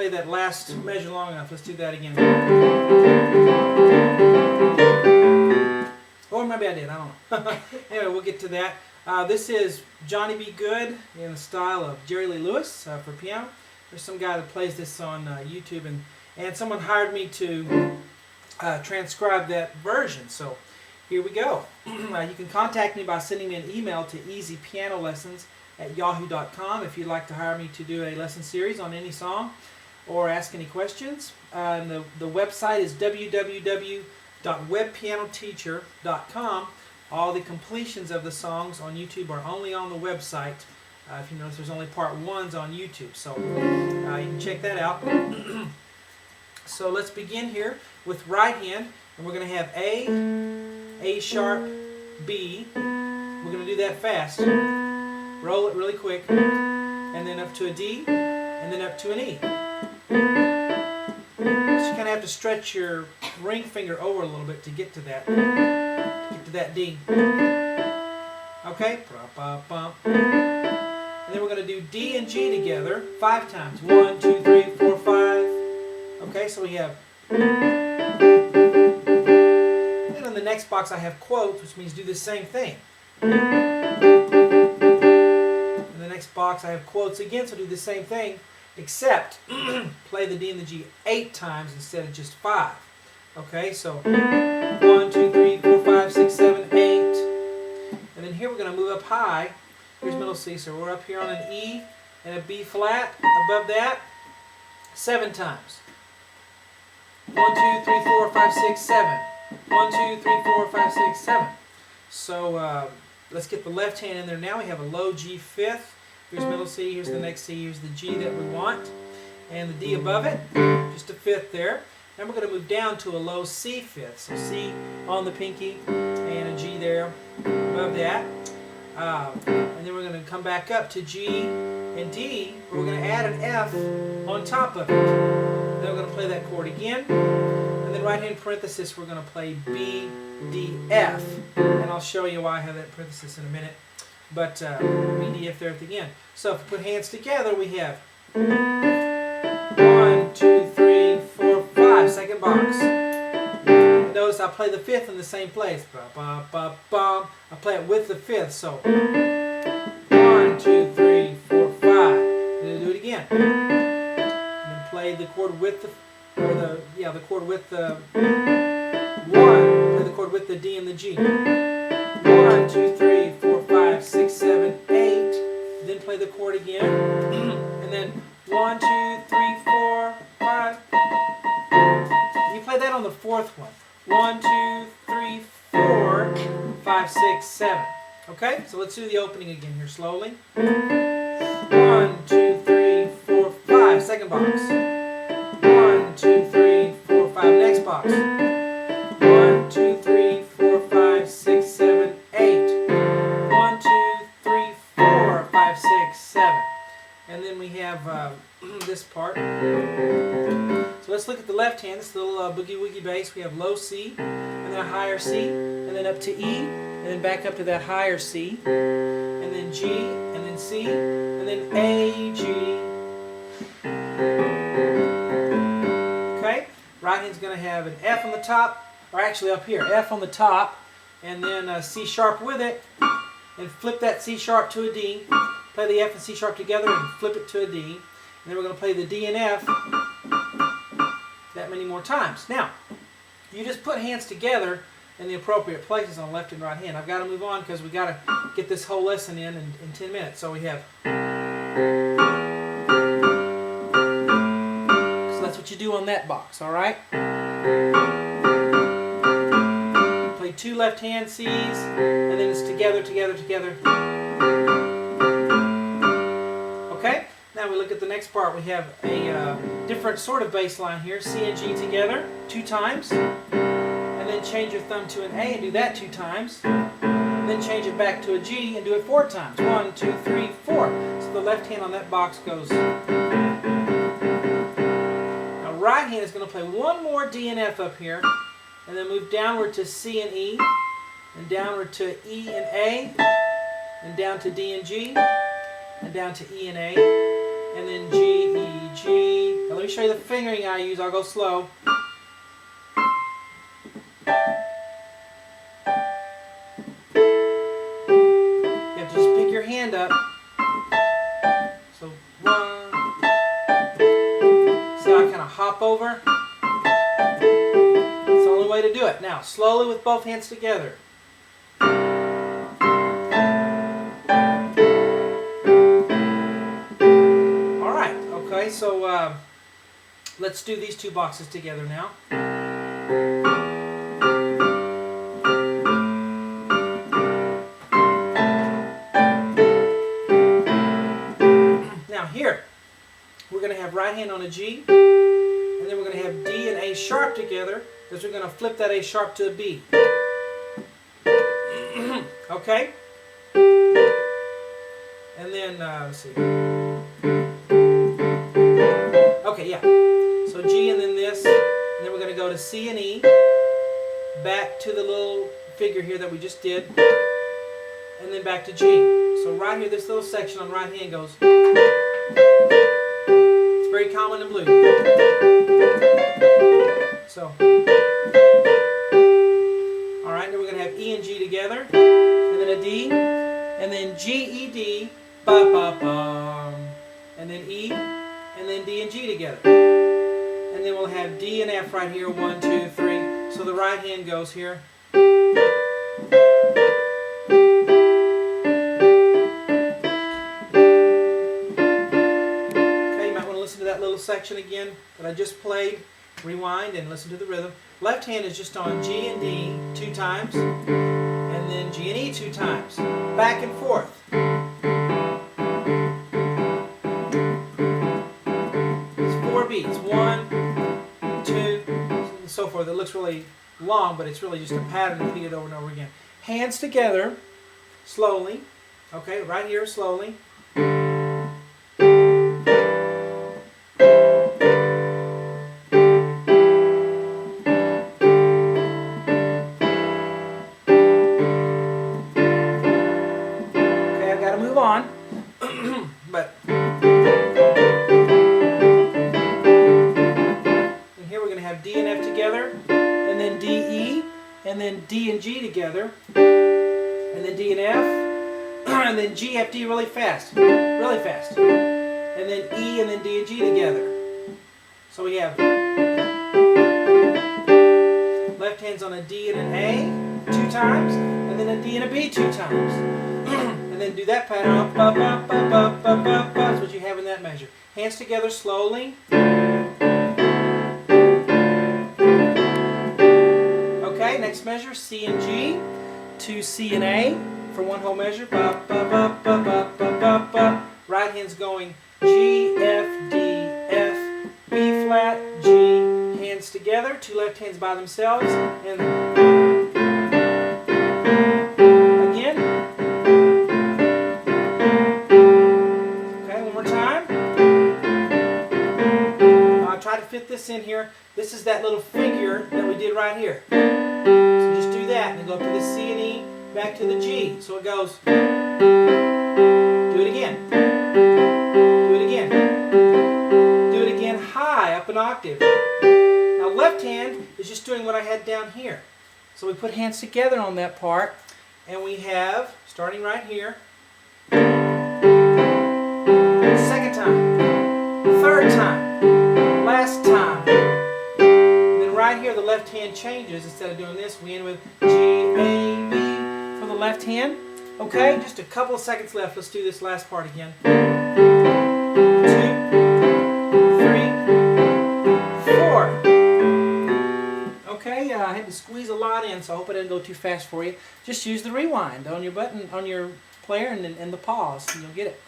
play that last measure long enough. Let's do that again. Or maybe I did, I don't know. Anyway, we'll get to that. This is Johnny B. Good in the style of Jerry Lee Lewis for piano. There's some guy that plays this on YouTube, and someone hired me to transcribe that version. So here we go. You can contact me by sending me an email to easypianolessons@yahoo.com if you'd like to hire me to do a lesson series on any song or ask any questions. And the website is www.webpianoteacher.com. All the completions of the songs on YouTube are only on the website. If you notice, there's only part 1s on YouTube, so you can check that out. So let's begin here with right hand, and we're going to have A sharp, B. We're going to do that fast. Roll it really quick, and then up to a D, and then up to an E. So you kind of have to stretch your ring finger over a little bit to get to that. D. Okay? And then we're going to do D and G together 5 times. 1, 2, 3, 4, 5. Okay, so we have. And in the next box I have quotes, which means do the same thing. In the next box I have quotes again, so do the same thing, except play the D and the G 8 times instead of just 5. Okay, so 1, 2, 3, 4, 5, 6, 7, 8. And then here we're going to move up high. Here's middle C, so we're up here on an E and a B flat. Above that, 7 times. 1, 2, 3, 4, 5, 6, 7. 1, 2, 3, 4, 5, 6, 7. So let's get the left hand in there now. We have a low G fifth. Here's middle C, here's the next C, here's the G that we want. And the D above it, just a fifth there. Then we're going to move down to a low C fifth. So C on the pinky and a G there above that. And then we're going to come back up to G and D. We're going to add an F on top of it. Then we're going to play that chord again. And then right hand parenthesis, we're going to play B, D, F. And I'll show you why I have that parenthesis in a minute. But B, D, F there at the end. So if we put hands together, we have 1, 2, 3, 4, 5. Second box. Notice I play the fifth in the same place. Ba, ba, ba, ba. I play it with the fifth. So 1, 2, 3, 4, 5. Then do it again. And then play the chord with the chord with the 1. Play the chord with the D and the G. 1, 2, 3, 4, 5, 6, 7, 8. Then play the chord again. And then 1, 2, 3, 4, 5. You play that on the fourth one. 1, 2, 3, 4, 5, 6, 7. Okay, so let's do the opening again here slowly. 1, 2, 3, 4, 5. Second box. 1, 2, 3, 4, 5. Next box. 1, 2, 3, 4, 5, 6, 7, 8. 1, 2, 3, 4, 5, 6, 7. And then we have this part. So let's look at the left hand, this little boogie woogie bass. We have low C, and then a higher C, and then up to E, and then back up to that higher C, and then G, and then C, and then A, G. Okay, right hand's going to have an F on the top, or actually up here, F on the top, and then a C sharp with it, and flip that C sharp to a D. Play the F and C sharp together and flip it to a D. And then we're going to play the D and F that many more times. Now, you just put hands together in the appropriate places on left and right hand. I've got to move on because we've got to get this whole lesson in 10 minutes. So we have. So that's what you do on that box, all right? Play 2 left hand C's, and then it's together, together, together. Okay? Now we look at the next part. We have a different sort of bass line here. C and G together 2 times. And then change your thumb to an A and do that 2 times. And then change it back to a G and do it 4 times. 1, 2, 3, 4. So the left hand on that box goes. Now right hand is going to play 1 more D and F up here. And then move downward to C and E. And downward to E and A. And down to D and G. And down to E and A. and then G, E, G. Now let me show you the fingering I use. I'll go slow. You have to just pick your hand up. So 1. See how I kind of hop over? It's the only way to do it. Now, slowly with both hands together. Alright, okay, so let's do these two boxes together now. Now here, we're going to have right hand on a G, and then we're going to have D and A sharp together, because we're going to flip that A sharp to a B. Okay? And then, let's see. Okay, yeah. So G and then this, and then we're going to go to C and E, back to the little figure here that we just did, and then back to G. So right here, this little section on right hand goes. It's very common in blues. So, alright, now we're going to have E and G together, and then a D, and then G, E, D, ba, ba, ba, and then E, and then D and G together. And then we'll have D and F right here, 1, 2, 3. So the right hand goes here. Section again that I just played. Rewind and listen to the rhythm. Left hand is just on G and D 2 times, and then G and E 2 times. Back and forth. It's 4 beats. 1, 2, and so forth. It looks really long, but it's really just a pattern repeated over and over again. Hands together, slowly. Okay, right here, slowly. On, but and here we're going to have D and F together, and then D, E, and then D and G together, and then D and F, and then G, F, D really fast, and then E, and then D and G together. So we have left hand's on a D and an A 2 times, and then a D and a B 2 times. And then do that pattern. That's what you have in that measure. Hands together slowly. Okay, next measure, C and G to C and A for 1 whole measure. Right hand's going G, F, D, F, B flat, G. Hands together, 2 left hands by themselves, and again. Try to fit this in here. This is that little figure that we did right here. So just do that, and then go up to the C and E, back to the G. So it goes. Do it again. Do it again. Do it again high, up an octave. Now left hand is just doing what I had down here. So we put hands together on that part, and we have, starting right here, second time, third time, last time. And then right here the left hand changes. Instead of doing this, we end with G, A, B for the left hand. Okay, just a couple of seconds left. Let's do this last part again. 2, 3, 4. Okay, I had to squeeze a lot in, so I hope I didn't go too fast for you. Just use the rewind on your button, on your player, and the pause, and you'll get it.